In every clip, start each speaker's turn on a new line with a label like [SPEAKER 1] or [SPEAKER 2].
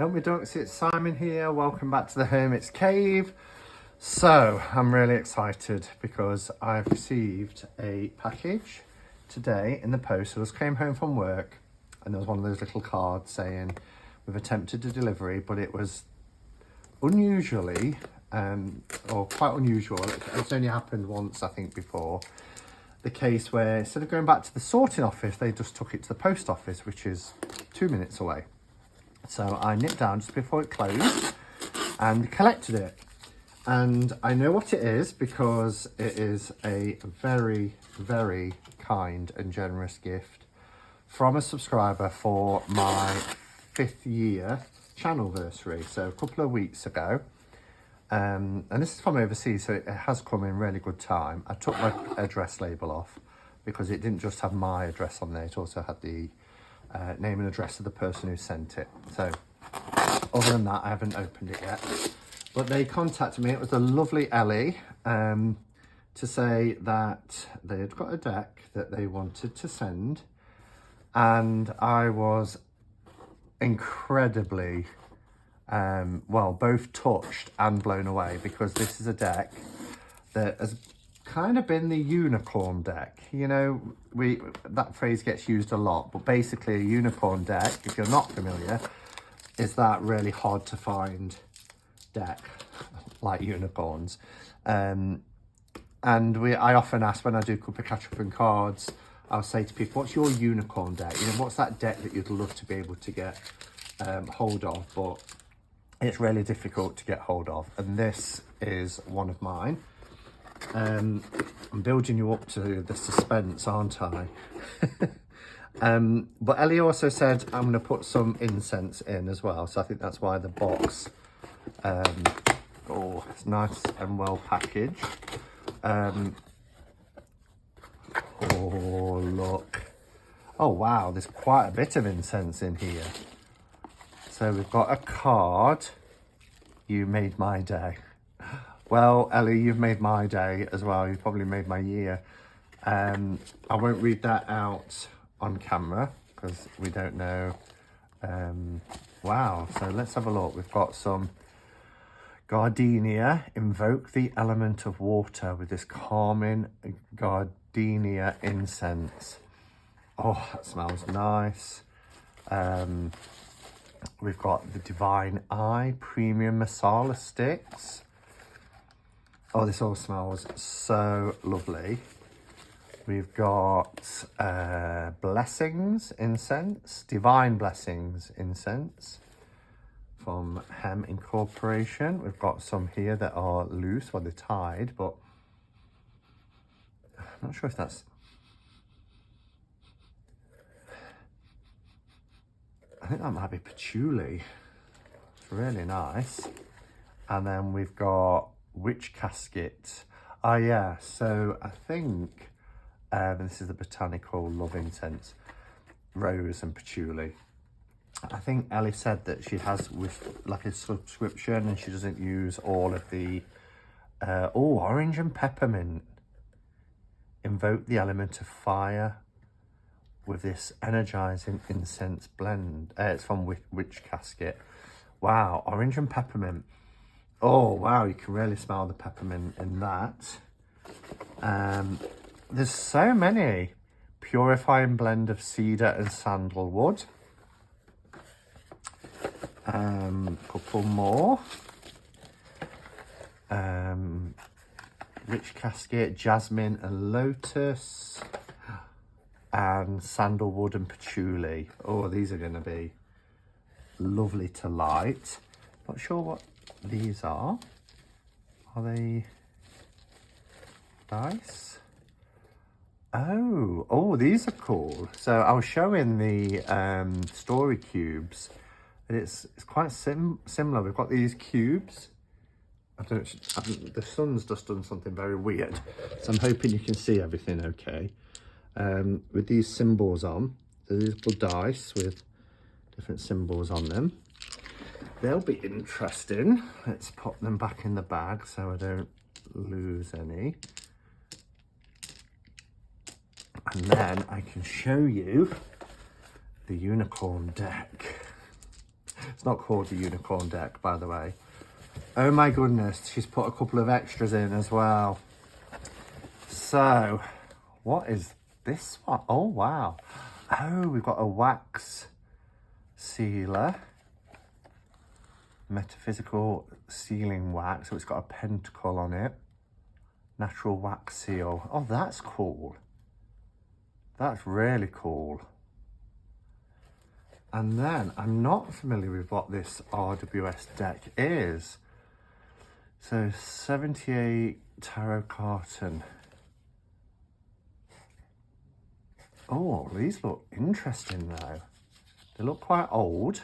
[SPEAKER 1] up my ducks, it's Simon here. Welcome back to the Hermit's Cave. So I'm really excited because I've received a package today in the post. So I just came home from work and there was one of those little cards saying we've attempted a delivery, but it was unusually or quite unusual. It's only happened once, I think, before. The case where instead of going back to the sorting office, they just took it to the post office, which is 2 minutes away. So I nipped down just before it closed and collected it. And I know what it is because it is a very, very kind and generous gift from a subscriber for my 5th year channelversary. So a couple of weeks ago. And this is from overseas, so it has come in really good time. I took my address label off because it didn't just have my address on there, it also had the name and address of the person who sent it. So other than that, I haven't opened it yet. But they contacted me, it was a lovely Ellie, to say that they had got a deck that they wanted to send. And I was incredibly well, both touched and blown away, because this is a deck that has kind of been the unicorn deck. You know, that phrase gets used a lot, but basically a unicorn deck, if you're not familiar, is that really hard to find deck like unicorns. I often ask, when I do Cup of Catch Up and Cards, I'll say to people, what's your unicorn deck? You know, what's that deck that you'd love to be able to get hold of, but it's really difficult to get hold of, and this is one of mine. I'm building you up to the suspense, aren't I? But Ellie also said I'm going to put some incense in as well, so I think that's why the box, oh, it's nice and well packaged. Oh, look. Oh, wow, there's quite a bit of incense in here. So we've got a card. You made my day. Well, Ellie, you've made my day as well. You've probably made my year. I won't read that out on camera because we don't know. Wow, so let's have a look. We've got some gardenia. Invoke the element of water with this calming gardenia incense. Oh, that smells nice. We've got the Divine Eye Premium Masala Sticks. Oh, this all smells so lovely. We've got Blessings Incense, Divine Blessings Incense from Hem Incorporation. We've got some here that are loose, or they're tied, but I'm not sure if that's... I think that might be patchouli. It's really nice. And then we've got Witch Casket. Oh yeah, so I think this is the Botanical Love Incense, rose and patchouli. I think Ellie said that she has with like a subscription and she doesn't use all of the orange and peppermint. Invoke the element of fire with this energizing incense blend. It's from Witch Casket. Wow, orange and peppermint. Oh wow, you can really smell the peppermint in that. There's so many. Purifying blend of cedar and sandalwood. Couple more. Witch Casket, jasmine and lotus. And sandalwood and patchouli. Oh, these are going to be lovely to light. Not sure what these are. Are they dice? Oh, these are cool. So I was showing the story cubes, and it's quite similar. We've got these cubes. I think the sun's just done something very weird, so I'm hoping you can see everything okay. With these symbols on. So these little dice with different symbols on them. They'll be interesting. Let's pop them back in the bag so I don't lose any. And then I can show you the unicorn deck. It's not called the unicorn deck, by the way. Oh my goodness, she's put a couple of extras in as well. So, what is this one? Oh, wow. Oh, we've got a wax sealer. Metaphysical sealing wax. So it's got a pentacle on it. Natural wax seal. Oh, that's cool. That's really cool. And then, I'm not familiar with what this RWS deck is. So, 78 tarot carton. Oh, these look interesting though. They look quite old.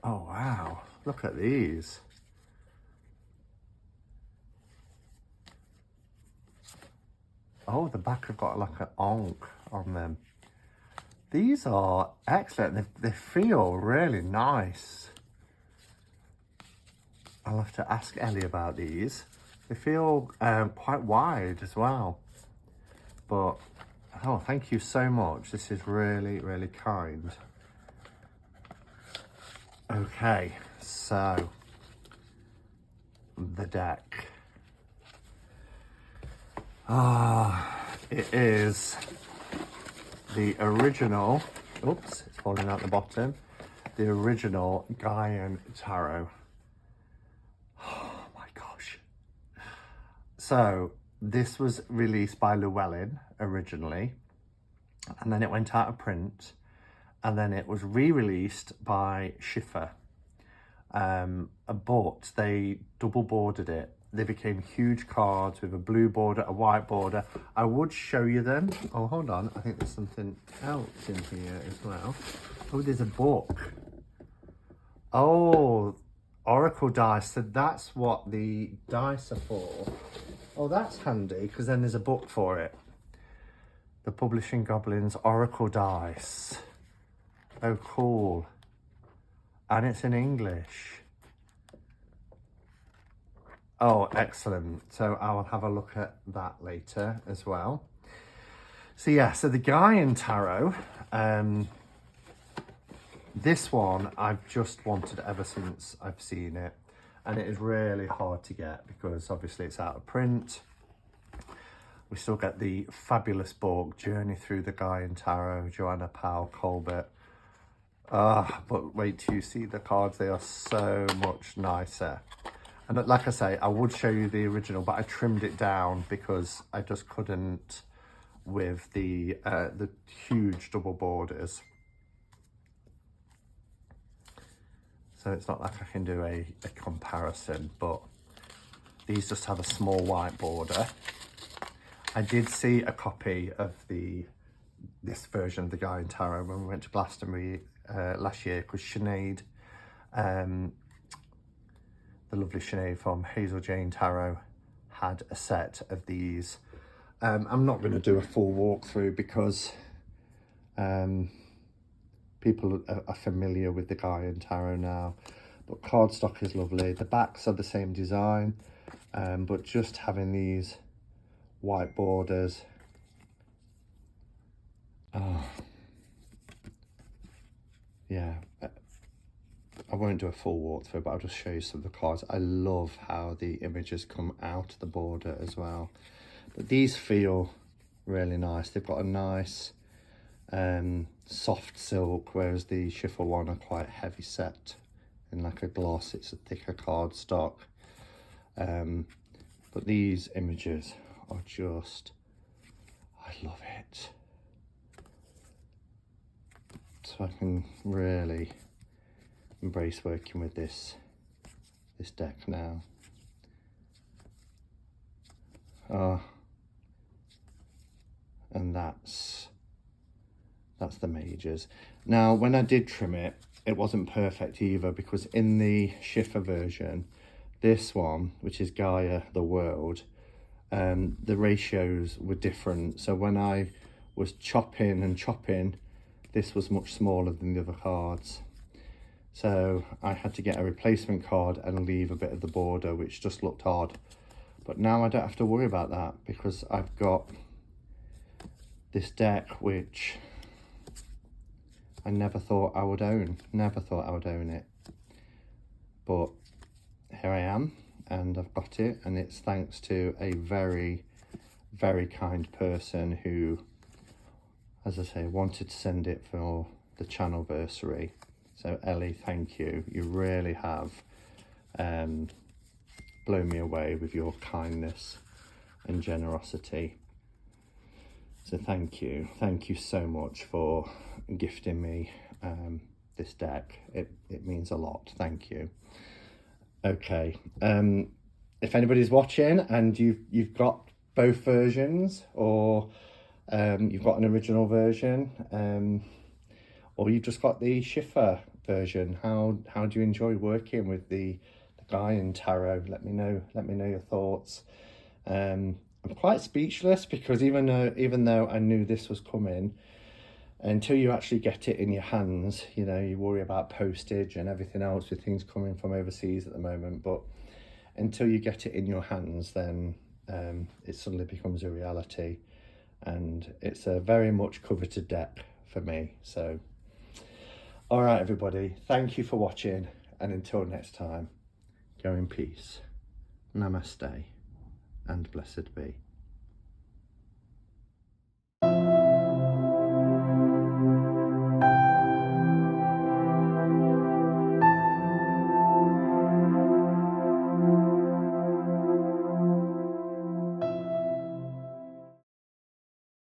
[SPEAKER 1] Oh, wow. Look at these. Oh, the back have got like an onk on them. These are excellent. They feel really nice. I'll have to ask Ellie about these. They feel quite wide as well. But, oh, thank you so much. This is really, really kind. Okay, so the deck. It is the original, oops, it's falling out the bottom, the original Gaian Tarot. Oh my gosh. So this was released by Llewellyn originally, and then it went out of print, and then it was re-released by Schiffer. But they double bordered it. They became huge cards with a blue border, a white border. I would show you them. Oh, hold on. I think there's something else in here as well. Oh, there's a book. Oh, Oracle dice. So that's what the dice are for. Oh, that's handy, because then there's a book for it. The Publishing Goblins Oracle Dice. Oh, cool. And it's in English. Oh, excellent. So I will have a look at that later as well. So yeah, so the Gaian Tarot, this one I've just wanted ever since I've seen it. And it is really hard to get because obviously it's out of print. We still get the fabulous book, Journey Through the Gaian Tarot, Joanna Powell Colbert. But wait till you see the cards, they are so much nicer. And like I say, I would show you the original, but I trimmed it down because I just couldn't with the huge double borders. So it's not like I can do a comparison, but these just have a small white border. I did see a copy of this version of the Gaian Tarot when we went to Glastonbury last year, because Sinead, the lovely Sinead from Hazel Jane Tarot, had a set of these. I'm not going to do a full walkthrough because people are familiar with the Gaian Tarot now, but cardstock is lovely. The backs are the same design, but just having these white borders. Oh, yeah. I won't do a full walkthrough, but I'll just show you some of the cards. I love how the images come out the border as well. But these feel really nice. They've got a nice soft silk, whereas the Schiffer one are quite heavy set in like a gloss. It's a thicker cardstock. But these images are just, I love it. So I can really embrace working with this deck now. And that's the majors. Now, when I did trim it, it wasn't perfect either, because in the Schiffer version, this one, which is Gaia the World, the ratios were different. So when I was chopping, this was much smaller than the other cards. So I had to get a replacement card and leave a bit of the border, which just looked odd. But now I don't have to worry about that, because I've got this deck which I never thought I would own. Never thought I would own it. But here I am, and I've got it, and it's thanks to a very, very kind person who, as I say, wanted to send it for the channelversary. So Ellie, thank you. You really have blown me away with your kindness and generosity. So thank you so much for gifting me this deck. It means a lot. Thank you. Okay, if anybody's watching and you've got both versions, or you've got an original version, or you've just got the Schiffer version, how do you enjoy working with the guy in tarot? Let me know your thoughts. I'm quite speechless, because even though I knew this was coming, until you actually get it in your hands, you know, you worry about postage and everything else with things coming from overseas at the moment, but until you get it in your hands, then it suddenly becomes a reality, and it's a very much coveted deck for me. So all right, everybody, thank you for watching, and until next time, go in peace, namaste, and blessed be.